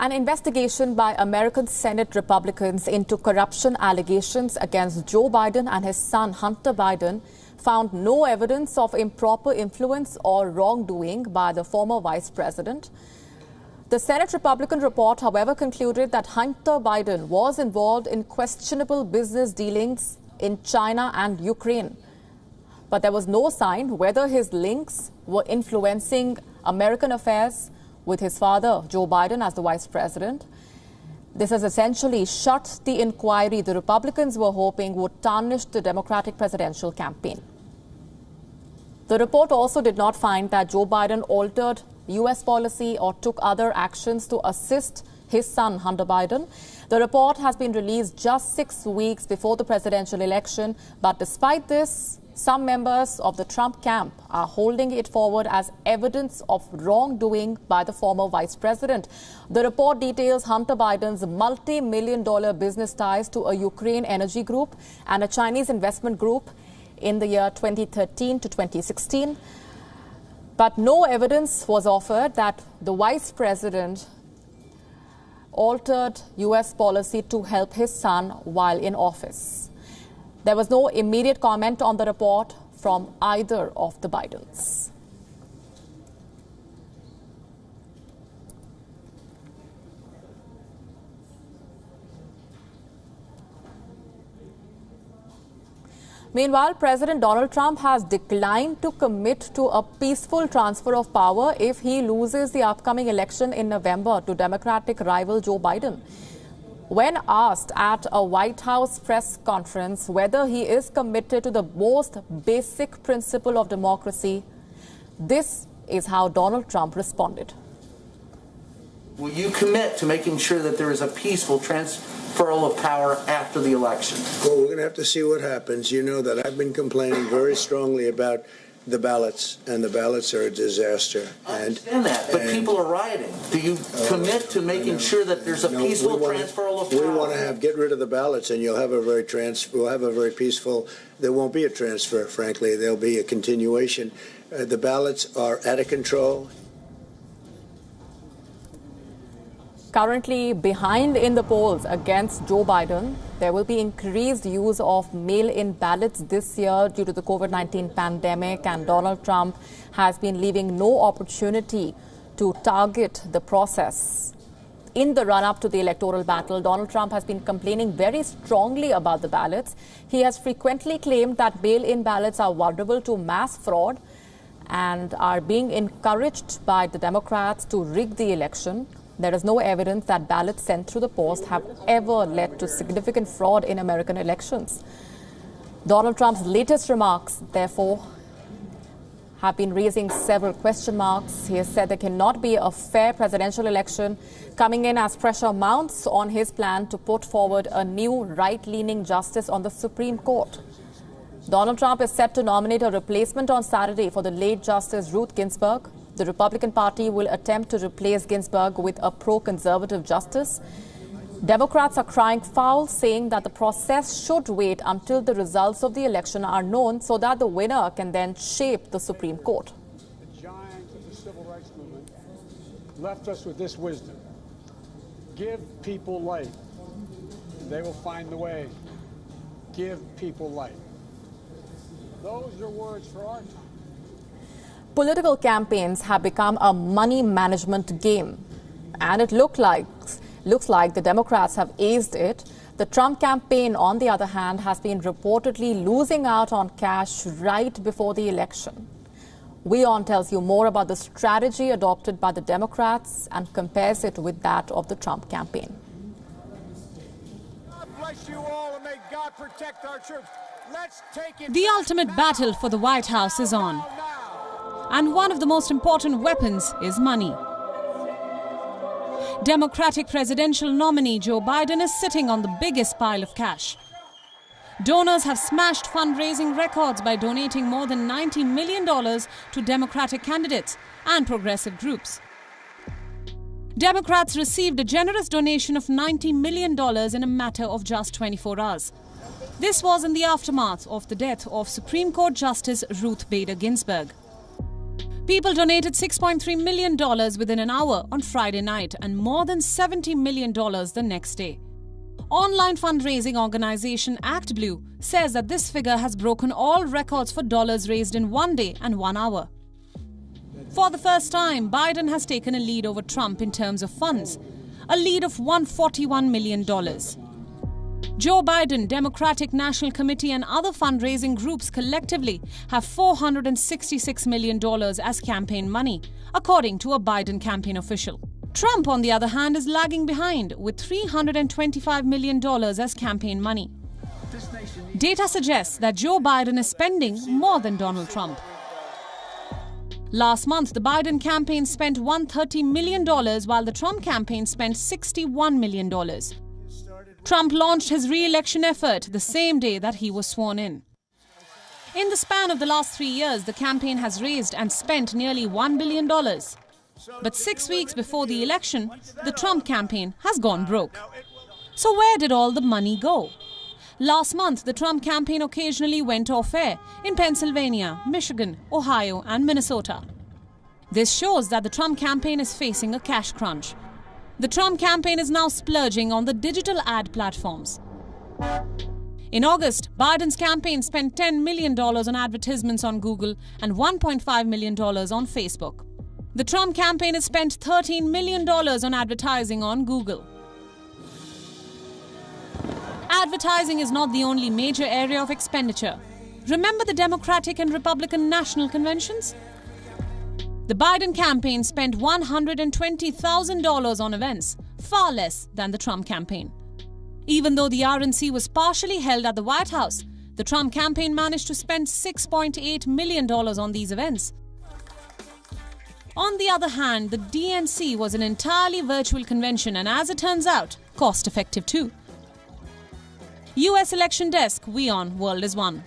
An investigation by American Senate Republicans into corruption allegations against Joe Biden and his son Hunter Biden found no evidence of improper influence or wrongdoing by the former vice president. The Senate Republican report, however, concluded that Hunter Biden was involved in questionable business dealings in China and Ukraine. But there was no sign whether his links were influencing American affairs with his father, Joe Biden, as the vice president. This has essentially shut the inquiry the Republicans were hoping would tarnish the Democratic presidential campaign. The report also did not find that Joe Biden altered U.S. policy or took other actions to assist his son, Hunter Biden. The report has been released just 6 weeks before the presidential election, but despite this, some members of the Trump camp are holding it forward as evidence of wrongdoing by the former vice president. The report details Hunter Biden's multi-million-dollar business ties to a Ukraine energy group and a Chinese investment group in the year 2013 to 2016. But no evidence was offered that the vice president altered U.S. policy to help his son while in office. There was no immediate comment on the report from either of the Bidens. Meanwhile, President Donald Trump has declined to commit to a peaceful transfer of power if he loses the upcoming election in November to Democratic rival Joe Biden. When asked at a White House press conference whether he is committed to the most basic principle of democracy, this is how Donald Trump responded. Will you commit to making sure that there is a peaceful transferal of power after the election? Well, we're going to have to see what happens. You know that I've been complaining very strongly about the ballots, and the ballots are a disaster. I understand that, but people are rioting. Do you commit to making sure that there's a peaceful transferal of power? We want to get rid of the ballots, and we'll have a very peaceful. There won't be a transfer, frankly. There'll be a continuation. The ballots are out of control. Currently behind in the polls against Joe Biden, there will be increased use of mail-in ballots this year due to the COVID-19 pandemic, and Donald Trump has been leaving no opportunity to target the process. In the run-up to the electoral battle, Donald Trump has been complaining very strongly about the ballots. He has frequently claimed that mail-in ballots are vulnerable to mass fraud and are being encouraged by the Democrats to rig the election. There is no evidence that ballots sent through the post have ever led to significant fraud in American elections. Donald Trump's latest remarks, therefore, have been raising several question marks. He has said there cannot be a fair presidential election, coming in as pressure mounts on his plan to put forward a new right-leaning justice on the Supreme Court. Donald Trump is set to nominate a replacement on Saturday for the late Justice Ruth Ginsburg. The Republican Party will attempt to replace Ginsburg with a pro-conservative justice. Democrats are crying foul, saying that the process should wait until the results of the election are known so that the winner can then shape the Supreme Court. The giants of the civil rights movement left us with this wisdom. Give people light. They will find the way. Give people light. Those are words for our time. Political campaigns have become a money management game, and it looks like the Democrats have aced it. The Trump campaign, on the other hand, has been reportedly losing out on cash right before the election. WION tells you more about the strategy adopted by the Democrats and compares it with that of the Trump campaign. God bless you all, and may God protect our troops. Let's take it. The ultimate battle for the White House is on. And one of the most important weapons is money. Democratic presidential nominee Joe Biden is sitting on the biggest pile of cash. Donors have smashed fundraising records by donating more than $90 million to Democratic candidates and progressive groups. Democrats received a generous donation of $90 million in a matter of just 24 hours. This was in the aftermath of the death of Supreme Court Justice Ruth Bader Ginsburg. People donated $6.3 million within an hour on Friday night and more than $70 million the next day. Online fundraising organization ActBlue says that this figure has broken all records for dollars raised in 1 day and 1 hour. For the first time, Biden has taken a lead over Trump in terms of funds, a lead of $141 million. Joe Biden, Democratic National Committee and other fundraising groups collectively have $466 million as campaign money, according to a Biden campaign official. Trump, on the other hand, is lagging behind with $325 million as campaign money. Data suggests that Joe Biden is spending more than Donald Trump. Last month, the Biden campaign spent $130 million while the Trump campaign spent $61 million. Trump launched his re-election effort the same day that he was sworn in. In the span of the last 3 years, the campaign has raised and spent nearly $1 billion. But 6 weeks before the election, the Trump campaign has gone broke. So where did all the money go? Last month, the Trump campaign occasionally went off air in Pennsylvania, Michigan, Ohio and Minnesota. This shows that the Trump campaign is facing a cash crunch. The Trump campaign is now splurging on the digital ad platforms. In August, Biden's campaign spent $10 million on advertisements on Google and $1.5 million on Facebook. The Trump campaign has spent $13 million on advertising on Google. Advertising is not the only major area of expenditure. Remember the Democratic and Republican national conventions? The Biden campaign spent $120,000 on events, far less than the Trump campaign. Even though the RNC was partially held at the White House, the Trump campaign managed to spend $6.8 million on these events. On the other hand, the DNC was an entirely virtual convention and, as it turns out, cost-effective too. US Election Desk, WION World is One.